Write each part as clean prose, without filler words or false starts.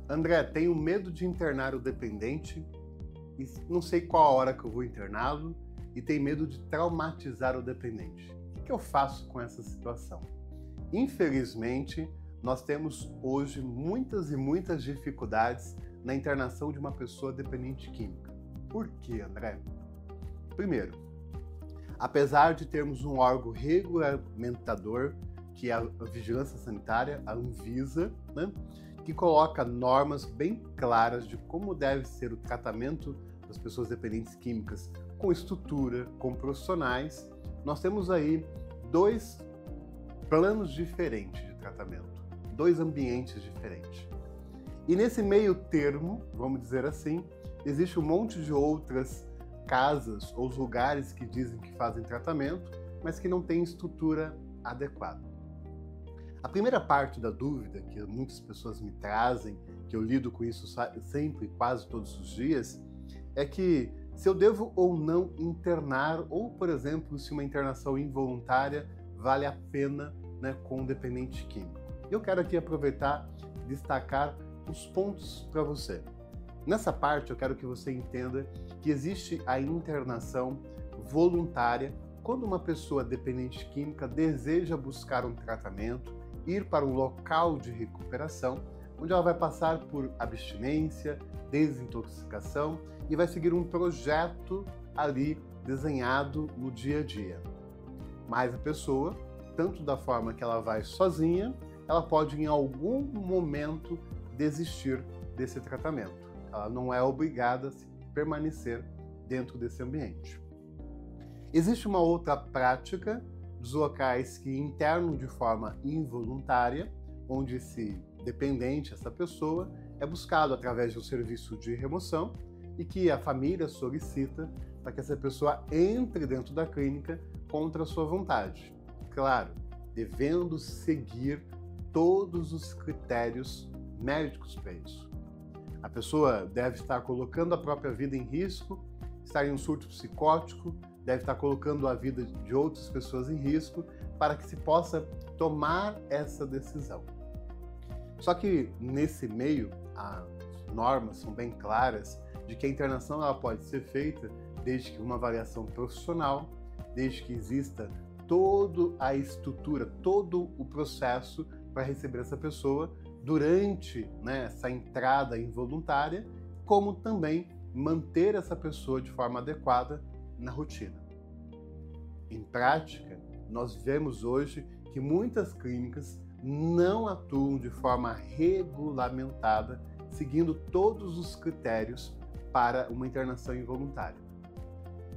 André, tenho medo de internar o dependente e não sei qual a hora que eu vou interná-lo e tenho medo de traumatizar o dependente. O que eu faço com essa situação? Infelizmente, nós temos hoje muitas e muitas dificuldades na internação de uma pessoa dependente química. Por quê, André? Primeiro, apesar de termos um órgão regulamentador, que é a Vigilância Sanitária, a Anvisa, né, que coloca normas bem claras de como deve ser o tratamento das pessoas dependentes químicas, com estrutura, com profissionais, nós temos aí dois planos diferentes de tratamento, dois ambientes diferentes. E nesse meio termo, vamos dizer assim, existe um monte de outras casas ou lugares que dizem que fazem tratamento, mas que não têm estrutura adequada. A primeira parte da dúvida que muitas pessoas me trazem, que eu lido com isso sempre, quase todos os dias, é que se eu devo ou não internar, ou, por exemplo, se uma internação involuntária vale a pena, né, com um dependente químico. Eu quero aqui aproveitar e destacar os pontos para você. Nessa parte, eu quero que você entenda que existe a internação voluntária quando uma pessoa dependente química deseja buscar um tratamento, ir para um local de recuperação, onde ela vai passar por abstinência, desintoxicação e vai seguir um projeto ali desenhado no dia a dia. Mas a pessoa, tanto da forma que ela vai sozinha, ela pode em algum momento desistir desse tratamento. Ela não é obrigada a permanecer dentro desse ambiente. Existe uma outra prática dos locais que internam de forma involuntária, onde esse dependente, essa pessoa, é buscado através de um serviço de remoção e que a família solicita para que essa pessoa entre dentro da clínica contra a sua vontade. Claro, devendo seguir todos os critérios médicos para isso. A pessoa deve estar colocando a própria vida em risco, estar em um surto psicótico, deve estar colocando a vida de outras pessoas em risco para que se possa tomar essa decisão. Só que nesse meio, as normas são bem claras de que a internação ela pode ser feita desde que uma avaliação profissional, desde que exista toda a estrutura, todo o processo para receber essa pessoa durante, né, essa entrada involuntária, como também manter essa pessoa de forma adequada na rotina. Em prática, nós vemos hoje que muitas clínicas não atuam de forma regulamentada, seguindo todos os critérios para uma internação involuntária.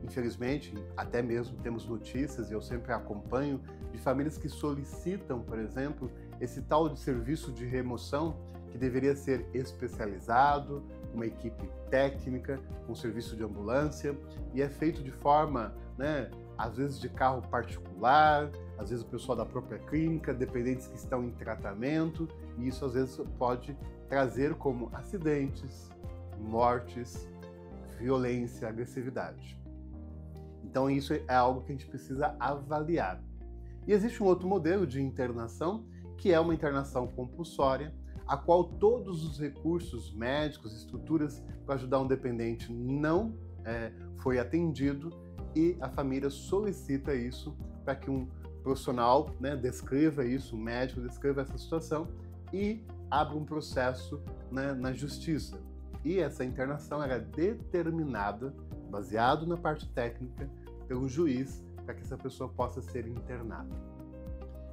Infelizmente, até mesmo temos notícias, e eu sempre acompanho, de famílias que solicitam, por exemplo, esse tal de serviço de remoção que deveria ser especializado, uma equipe técnica, um serviço de ambulância, e é feito de forma, né, às vezes de carro particular, às vezes o pessoal da própria clínica, dependentes que estão em tratamento, e isso às vezes pode trazer como acidentes, mortes, violência, agressividade. Então isso é algo que a gente precisa avaliar. E existe um outro modelo de internação, que é uma internação compulsória, a qual todos os recursos médicos, estruturas para ajudar um dependente não foi atendido e a família solicita isso para que um profissional, né, descreva isso, um médico descreva essa situação e abra um processo, né, na justiça. E essa internação era determinada, baseado na parte técnica, pelo juiz, para que essa pessoa possa ser internada.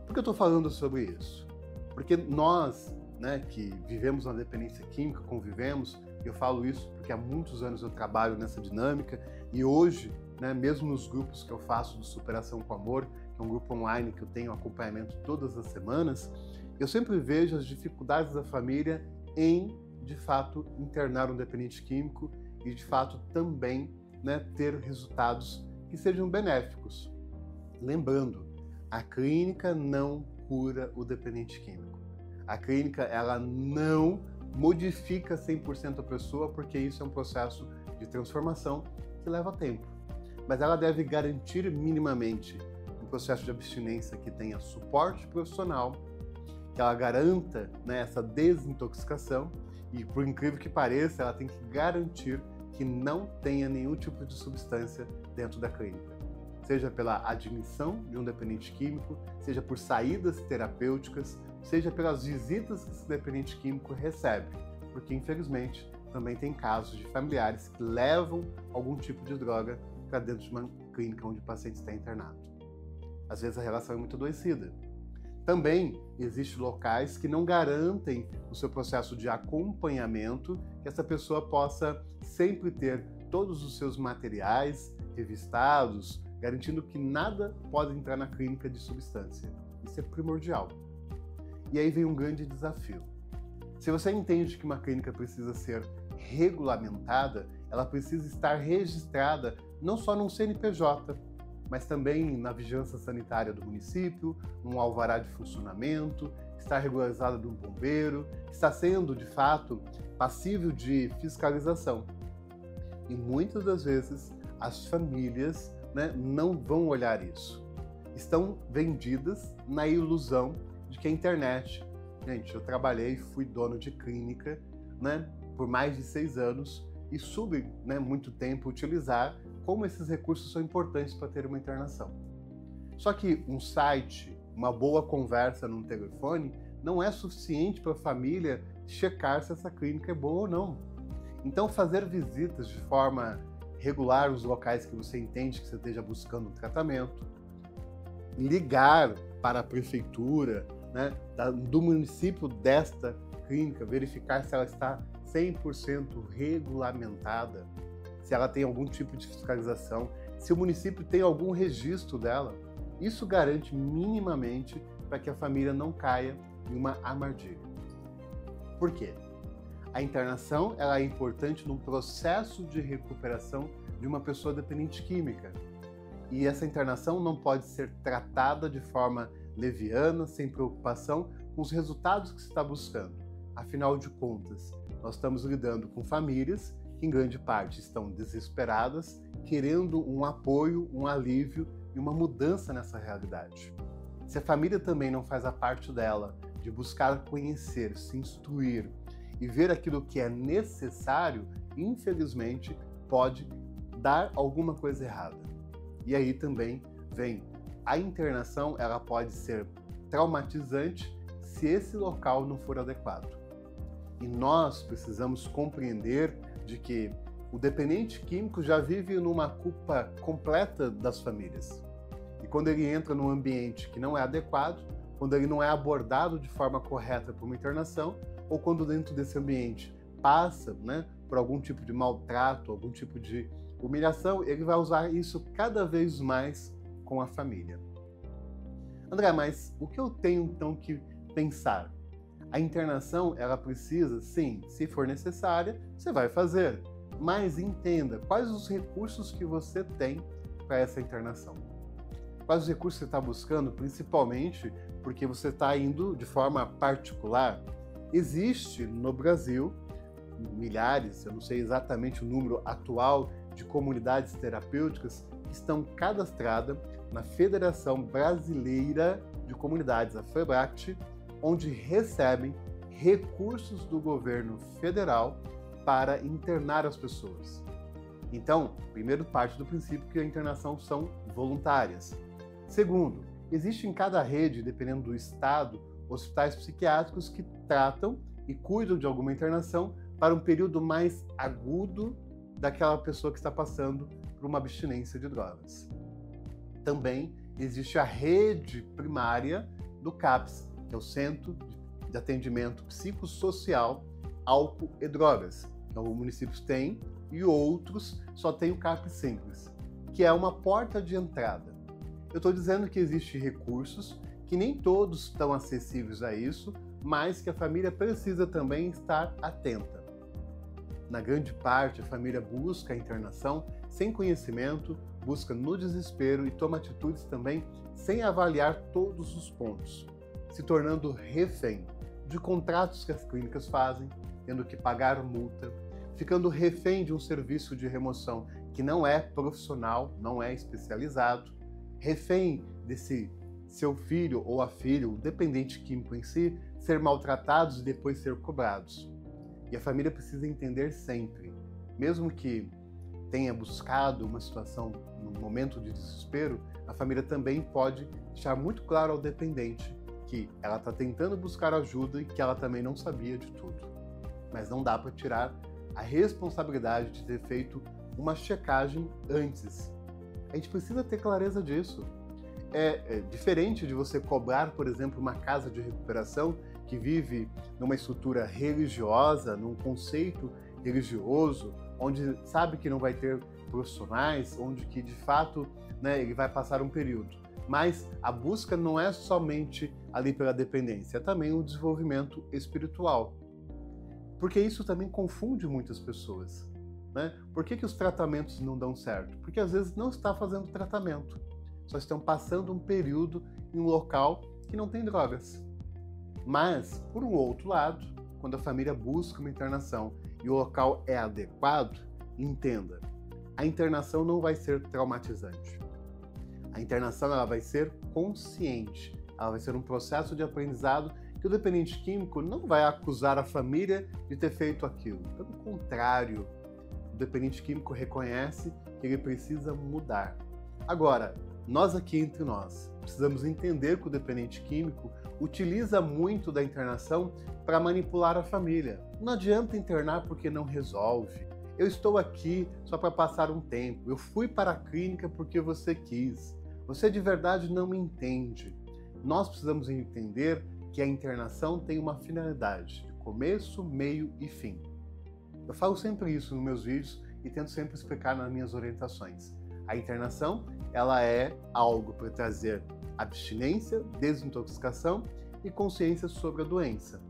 Por que eu estou falando sobre isso? Porque nós, né, que vivemos uma dependência química, convivemos, eu falo isso porque há muitos anos eu trabalho nessa dinâmica e hoje, né, mesmo nos grupos que eu faço do Superação com Amor, que é um grupo online que eu tenho acompanhamento todas as semanas, eu sempre vejo as dificuldades da família em, de fato, internar um dependente químico e, de fato, também, né, ter resultados que sejam benéficos. Lembrando, a clínica não cura o dependente químico. A clínica ela não modifica 100% a pessoa, porque isso é um processo de transformação que leva tempo. Mas ela deve garantir minimamente um processo de abstinência que tenha suporte profissional, que ela garanta, né, essa desintoxicação E por incrível que pareça, ela tem que garantir que não tenha nenhum tipo de substância dentro da clínica. Seja pela admissão de um dependente químico, seja por saídas terapêuticas, seja pelas visitas que esse dependente químico recebe. Porque, infelizmente, também tem casos de familiares que levam algum tipo de droga para dentro de uma clínica onde o paciente está internado. Às vezes a relação é muito adoecida. Também existem locais que não garantem o seu processo de acompanhamento, que essa pessoa possa sempre ter todos os seus materiais revistados, garantindo que nada pode entrar na clínica de substância. Isso é primordial. E aí vem um grande desafio. Se você entende que uma clínica precisa ser regulamentada, ela precisa estar registrada não só num CNPJ, mas também na vigilância sanitária do município, num alvará de funcionamento, está regularizada de um bombeiro, está sendo, de fato, passível de fiscalização. E muitas das vezes as famílias, não vão olhar isso. Estão vendidas na ilusão de que a internet... Gente, eu trabalhei, fui dono de clínica, por mais de 6 anos e soube, muito tempo utilizar como esses recursos são importantes para ter uma internação. Só que um site, uma boa conversa num telefone, não é suficiente para a família checar se essa clínica é boa ou não. Então, fazer visitas de forma regular nos locais que você entende que você esteja buscando um tratamento, ligar para a prefeitura, do município desta clínica, verificar se ela está 100% regulamentada, se ela tem algum tipo de fiscalização, se o município tem algum registro dela. Isso garante minimamente para que a família não caia em uma armadilha. Por quê? A internação ela é importante no processo de recuperação de uma pessoa dependente química. E essa internação não pode ser tratada de forma leviana, sem preocupação com os resultados que se está buscando. Afinal de contas, nós estamos lidando com famílias que, em grande parte, estão desesperadas, querendo um apoio, um alívio e uma mudança nessa realidade. Se a família também não faz a parte dela de buscar conhecer, se instruir e ver aquilo que é necessário, infelizmente, pode dar alguma coisa errada. E aí também vem a internação, ela pode ser traumatizante se esse local não for adequado. E nós precisamos compreender de que o dependente químico já vive numa culpa completa das famílias. E quando ele entra num ambiente que não é adequado, quando ele não é abordado de forma correta por uma internação, ou quando dentro desse ambiente passa, por algum tipo de maltrato, algum tipo de humilhação, ele vai usar isso cada vez mais com a família. André, mas o que eu tenho então que pensar? A internação, ela precisa, sim, se for necessária, você vai fazer. Mas entenda quais os recursos que você tem para essa internação. Quais os recursos você está buscando, principalmente porque você está indo de forma particular. Existe no Brasil milhares, eu não sei exatamente o número atual, de comunidades terapêuticas que estão cadastradas na Federação Brasileira de Comunidades, a FEBRACT, onde recebem recursos do governo federal para internar as pessoas. Então, primeiro, parte do princípio que a internação são voluntárias. Segundo, existe em cada rede, dependendo do estado, hospitais psiquiátricos que tratam e cuidam de alguma internação para um período mais agudo daquela pessoa que está passando por uma abstinência de drogas. Também existe a rede primária do CAPS, que é o Centro de Atendimento Psicossocial, Álcool e Drogas. Então, os municípios têm e outros só têm o CAPS Simples, que é uma porta de entrada. Eu estou dizendo que existem recursos, que nem todos estão acessíveis a isso, mas que a família precisa também estar atenta. Na grande parte, a família busca a internação sem conhecimento, busca no desespero e toma atitudes também sem avaliar todos os pontos, se tornando refém de contratos que as clínicas fazem, tendo que pagar multa, ficando refém de um serviço de remoção que não é profissional, não é especializado, refém desse seu filho ou a filha, o dependente químico em si, ser maltratados e depois ser cobrados. E a família precisa entender sempre, mesmo que tenha buscado uma situação num momento de desespero, a família também pode deixar muito claro ao dependente que ela está tentando buscar ajuda e que ela também não sabia de tudo. Mas não dá para tirar a responsabilidade de ter feito uma checagem antes. A gente precisa ter clareza disso. É diferente de você cobrar, por exemplo, uma casa de recuperação que vive numa estrutura religiosa, num conceito religioso, onde sabe que não vai ter profissionais, onde que de fato, ele vai passar um período. Mas a busca não é somente ali pela dependência, é também um desenvolvimento espiritual. Porque isso também confunde muitas pessoas. Por que os tratamentos não dão certo? Porque às vezes não está fazendo tratamento, só estão passando um período em um local que não tem drogas. Mas, por um outro lado, quando a família busca uma internação e o local é adequado, entenda, a internação não vai ser traumatizante. A internação ela vai ser consciente, ela vai ser um processo de aprendizado que o dependente químico não vai acusar a família de ter feito aquilo. Pelo contrário, o dependente químico reconhece que ele precisa mudar. Agora, nós aqui entre nós precisamos entender que o dependente químico utiliza muito da internação para manipular a família. Não adianta internar porque não resolve. Eu estou aqui só para passar um tempo. Eu fui para a clínica porque você quis. Você de verdade não me entende. Nós precisamos entender que a internação tem uma finalidade de começo, meio e fim. Eu falo sempre isso nos meus vídeos e tento sempre explicar nas minhas orientações. A internação, ela é algo para trazer abstinência, desintoxicação e consciência sobre a doença.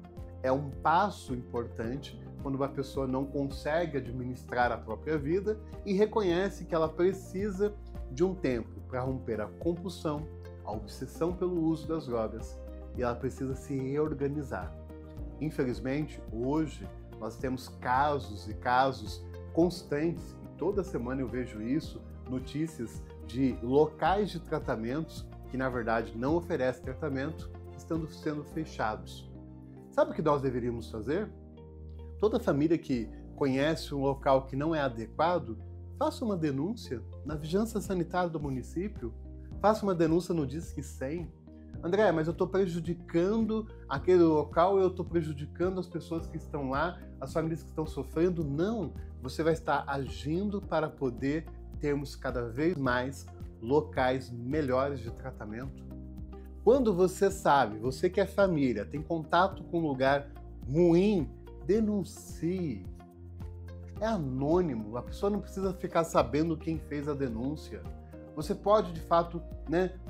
É um passo importante quando uma pessoa não consegue administrar a própria vida e reconhece que ela precisa de um tempo para romper a compulsão, a obsessão pelo uso das drogas, e ela precisa se reorganizar. Infelizmente, hoje, nós temos casos e casos constantes, e toda semana eu vejo isso, notícias de locais de tratamentos que, na verdade, não oferecem tratamento, estando sendo fechados. Sabe o que nós deveríamos fazer? Toda família que conhece um local que não é adequado, faça uma denúncia na Vigilância Sanitária do município, faça uma denúncia no Disque 100. André, mas eu estou prejudicando aquele local, eu estou prejudicando as pessoas que estão lá, as famílias que estão sofrendo. Não, você vai estar agindo para poder termos cada vez mais locais melhores de tratamento. Quando você sabe, você que é família, tem contato com um lugar ruim, denuncie. É anônimo, a pessoa não precisa ficar sabendo quem fez a denúncia. Você pode, de fato,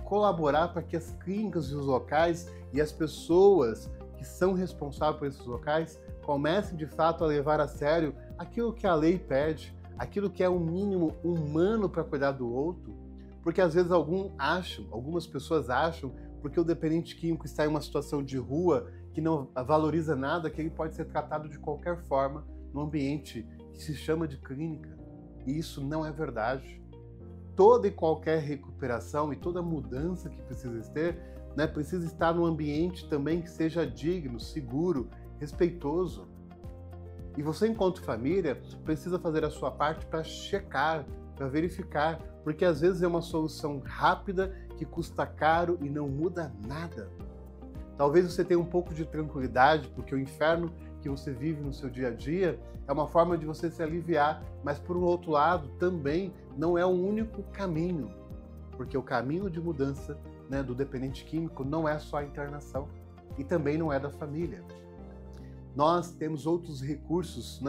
colaborar para que as clínicas e os locais e as pessoas que são responsáveis por esses locais comecem, de fato, a levar a sério aquilo que a lei pede, aquilo que é o mínimo humano para cuidar do outro. Porque, às vezes, algumas pessoas acham, porque o dependente químico está em uma situação de rua que não valoriza nada, que ele pode ser tratado de qualquer forma no ambiente que se chama de clínica. E isso não é verdade. Toda e qualquer recuperação e toda mudança que precisa ter, precisa estar num ambiente também que seja digno, seguro, respeitoso. E você, enquanto família, precisa fazer a sua parte para checar, para verificar, porque às vezes é uma solução rápida que custa caro e não muda nada. Talvez você tenha um pouco de tranquilidade, porque o inferno que você vive no seu dia a dia é uma forma de você se aliviar, mas por um outro lado também não é o único caminho, porque o caminho de mudança do dependente químico não é só a internação e também não é da família. Nós temos outros recursos,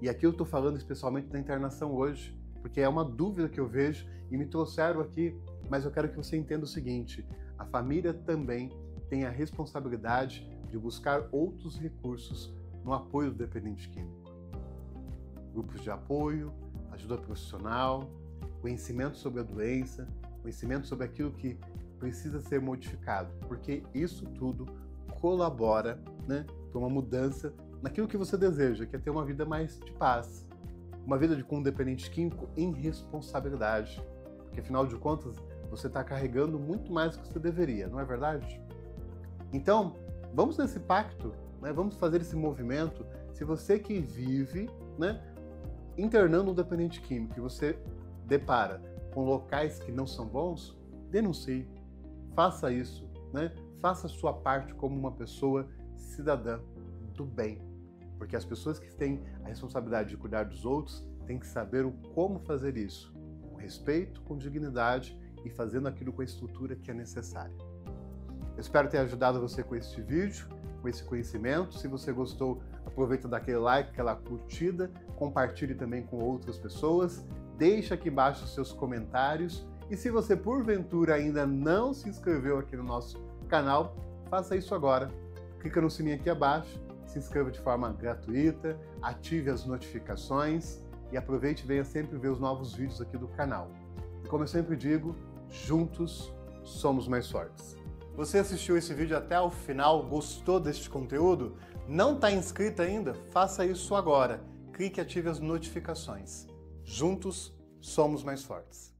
e aqui eu estou falando especialmente da internação hoje, porque é uma dúvida que eu vejo e me trouxeram aqui, mas eu quero que você entenda o seguinte: a família também tem a responsabilidade de buscar outros recursos no apoio do dependente químico. Grupos de apoio, ajuda profissional, conhecimento sobre a doença, conhecimento sobre aquilo que precisa ser modificado, porque isso tudo colabora para uma mudança naquilo que você deseja, que é ter uma vida mais de paz, uma vida com um dependente químico em responsabilidade, porque afinal de contas você está carregando muito mais do que você deveria, não é verdade? Então, vamos nesse pacto, vamos fazer esse movimento. Se você que vive, né, internando um dependente químico e você depara com locais que não são bons, denuncie. Faça isso, né? Faça a sua parte como uma pessoa cidadã do bem. Porque as pessoas que têm a responsabilidade de cuidar dos outros têm que saber o como fazer isso. Com respeito, com dignidade e fazendo aquilo com a estrutura que é necessária. Eu espero ter ajudado você com este vídeo, com esse conhecimento. Se você gostou, aproveita daquele like, aquela curtida, compartilhe também com outras pessoas, deixe aqui embaixo os seus comentários e se você porventura ainda não se inscreveu aqui no nosso canal, faça isso agora. Clica no sininho aqui abaixo, se inscreva de forma gratuita, ative as notificações e aproveite e venha sempre ver os novos vídeos aqui do canal. E como eu sempre digo, juntos somos mais fortes. Você assistiu esse vídeo até o final, gostou deste conteúdo? Não está inscrito ainda? Faça isso agora. Clique e ative as notificações. Juntos somos mais fortes.